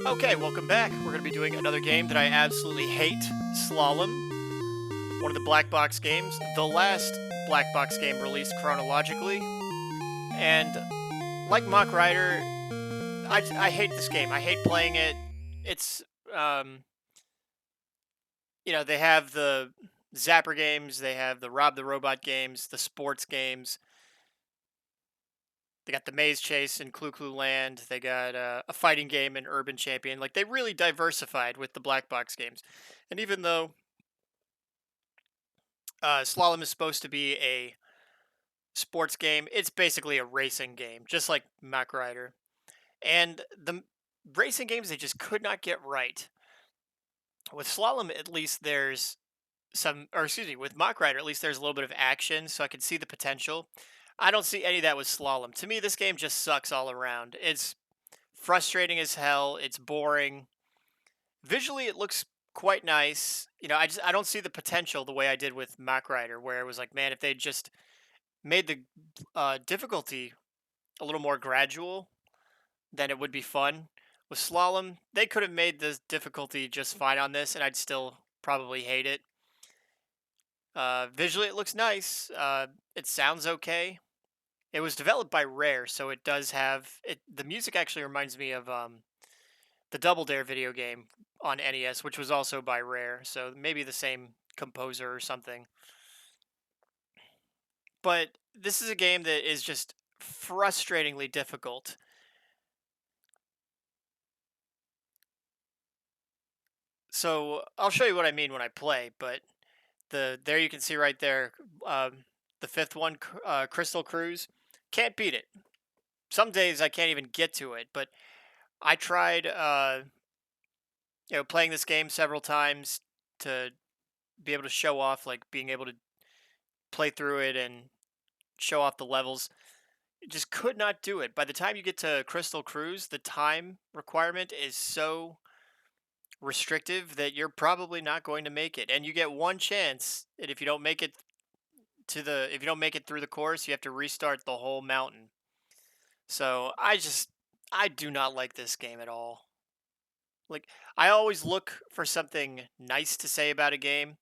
Okay, welcome back. We're going to be doing another game that I absolutely hate, Slalom. One of the black box games, the last black box game released chronologically. And like Mock Rider, I hate this game. I hate playing it. It's, um, they have the Zapper games, they have the Rob the Robot games, the sports games. They got the Maze Chase in Clue Clue Land. They got a fighting game in Urban Champion. Like, they really diversified with the black box games. And even though Slalom is supposed to be a sports game, it's basically a racing game, just like Mac Rider. And the racing games, they just could not get right. With Slalom, at least there's with Mach Rider, at least there's a little bit of action, so I can see the potential. I don't see any of that with Slalom. To me, this game just sucks all around. It's frustrating as hell. It's boring. Visually, it looks quite nice. I don't see the potential the way I did with Mach Rider, where it was like, man, if they just made the difficulty a little more gradual, then it would be fun. With Slalom, they could have made the difficulty just fine on this, and I'd still probably hate it. Visually, it looks nice. It sounds okay. It was developed by Rare, so it does have it. The music actually reminds me of the Double Dare video game on NES, which was also by Rare, so maybe the same composer or something. But this is a game that is just frustratingly difficult. So I'll show you what I mean when I play, but there you can see right there, the fifth one, Crystal Cruise, can't beat it. Some days I can't even get to it, but I tried, playing this game several times to be able to show off, like being able to play through it and show off the levels. Just could not do it. By the time you get to Crystal Cruise, the time requirement is so restrictive that you're probably not going to make it, and you get one chance, and if you don't make it through the course, you have to restart the whole mountain. So I do not like this game at all. Like, I always look for something nice to say about a game,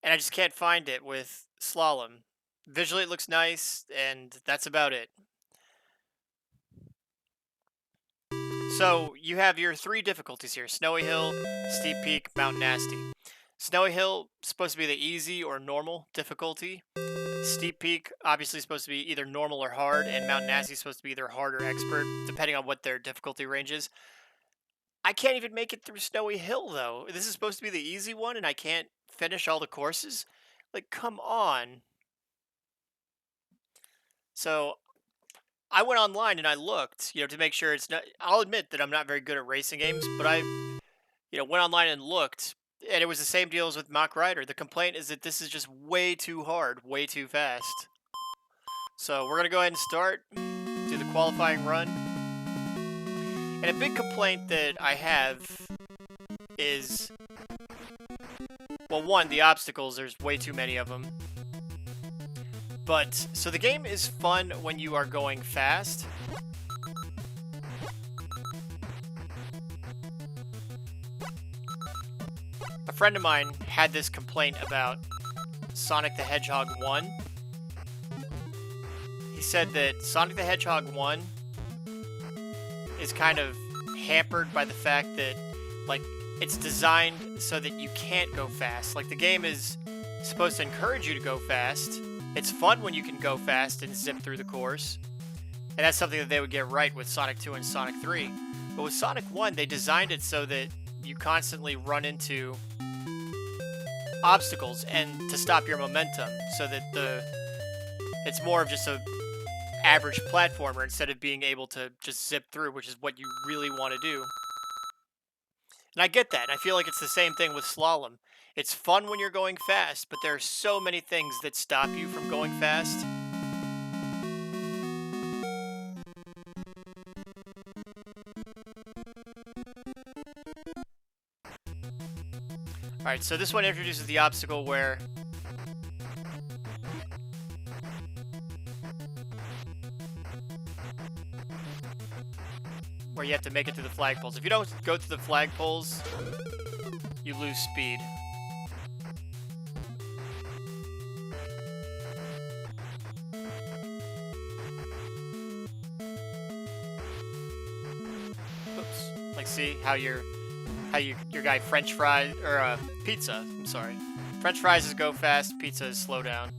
and I just can't find it with Slalom. Visually it looks nice, and that's about it. So you have your three difficulties here: Snowy Hill, Steep Peak, Mount Nasty. Snowy Hill supposed to be the easy or normal difficulty. Steep Peak obviously supposed to be either normal or hard, and Mount Nasty is supposed to be either hard or expert, depending on what their difficulty range is. I can't even make it through Snowy Hill though. This is supposed to be the easy one, and I can't finish all the courses. Like, come on. So I went online and I looked, to make sure it's not. I'll admit that I'm not very good at racing games, but I, went online and looked, and it was the same deal as with Mach Rider. The complaint is that this is just way too hard, way too fast. So we're gonna go ahead and start, do the qualifying run. And a big complaint that I have is, well, one, the obstacles. There's way too many of them. But, so the game is fun when you are going fast. A friend of mine had this complaint about Sonic the Hedgehog 1. He said that Sonic the Hedgehog 1 is kind of hampered by the fact that, like, it's designed so that you can't go fast. Like, the game is supposed to encourage you to go fast. It's fun when you can go fast and zip through the course. And that's something that they would get right with Sonic 2 and Sonic 3. But with Sonic 1, they designed it so that you constantly run into obstacles and to stop your momentum, so that it's more of just a average platformer instead of being able to just zip through, which is what you really want to do. And I get that. And I feel like it's the same thing with Slalom. It's fun when you're going fast, but there are so many things that stop you from going fast. Alright, so this one introduces the obstacle where where you have to make it to the flagpoles. If you don't go to the flagpoles, you lose speed. Oops. Like, see how your guy French fries or pizza. I'm sorry. French fries is go fast. Pizza is slow down.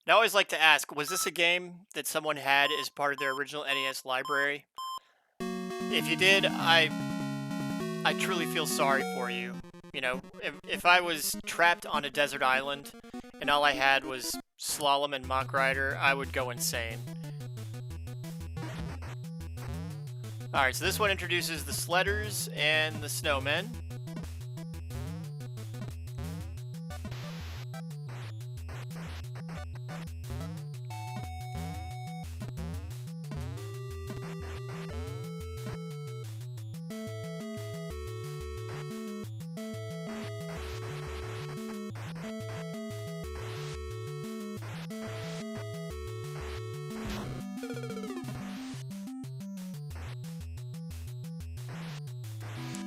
And I always like to ask, was this a game that someone had as part of their original NES library? If you did, I truly feel sorry for you. You know, if I was trapped on a desert island and all I had was Slalom and Mach Rider, I would go insane. Alright, so this one introduces the sledders and the snowmen.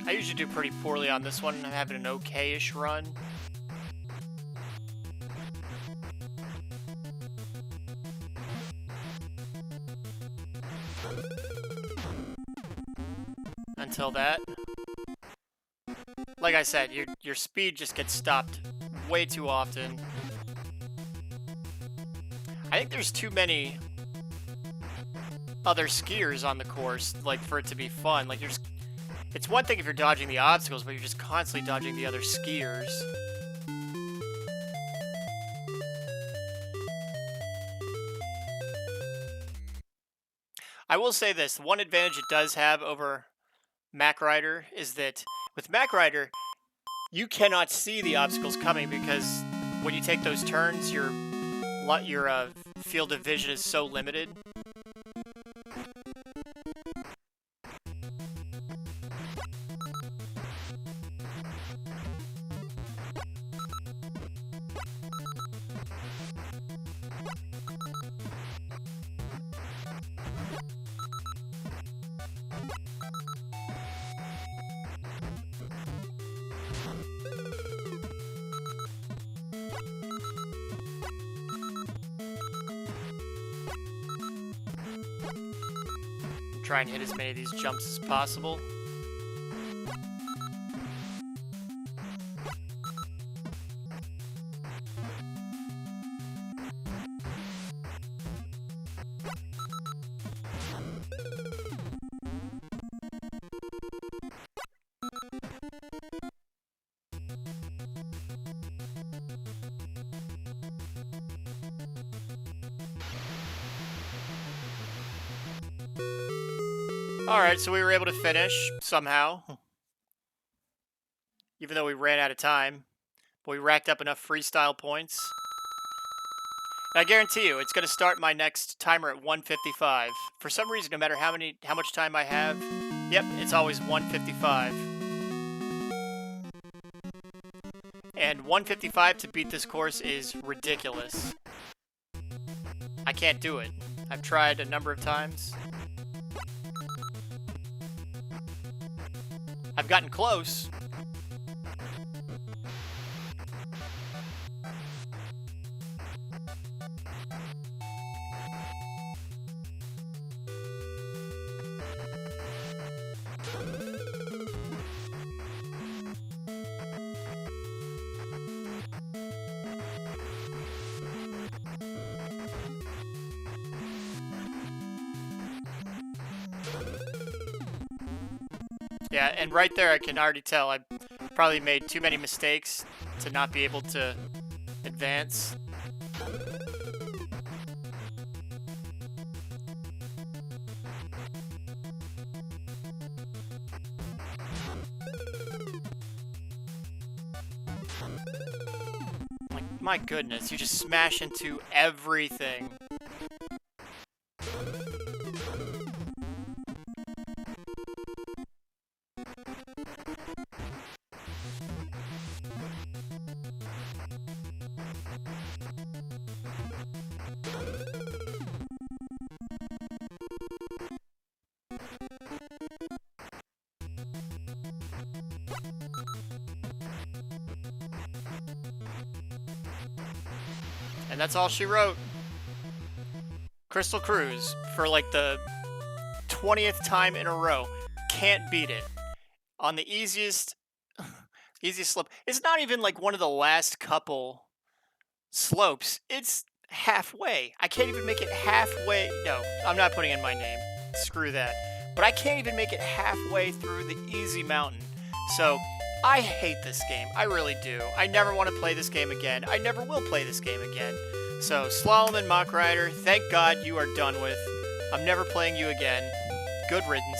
I usually do pretty poorly on this one. I'm having an okay-ish run. Until that. Like I said, your speed just gets stopped way too often. I think there's too many other skiers on the course, like, for it to be fun. Like, it's one thing if you're dodging the obstacles, but you're just constantly dodging the other skiers. I will say this, one advantage it does have over Mach Rider is that with Mach Rider, you cannot see the obstacles coming because when you take those turns, your field of vision is so limited. Try and hit as many of these jumps as possible. Alright, so we were able to finish, somehow. Even though we ran out of time. But we racked up enough freestyle points. And I guarantee you, it's going to start my next timer at 155. For some reason, no matter how much time I have, yep, it's always 155. And 155 to beat this course is ridiculous. I can't do it. I've tried a number of times. I've gotten close. Yeah, and right there I can already tell I probably made too many mistakes to not be able to advance. Like, my goodness, you just smash into everything. And that's all she wrote. Crystal Cruise, for like the 20th time in a row, can't beat it. On the easiest slope. It's not even like one of the last couple slopes. It's halfway. I can't even make it halfway. No, I'm not putting in my name. Screw that. But I can't even make it halfway through the easy mountain. So I hate this game. I really do. I never want to play this game again. I never will play this game again. So Slalom and Mach Rider, thank God you are done with. I'm never playing you again. Good riddance.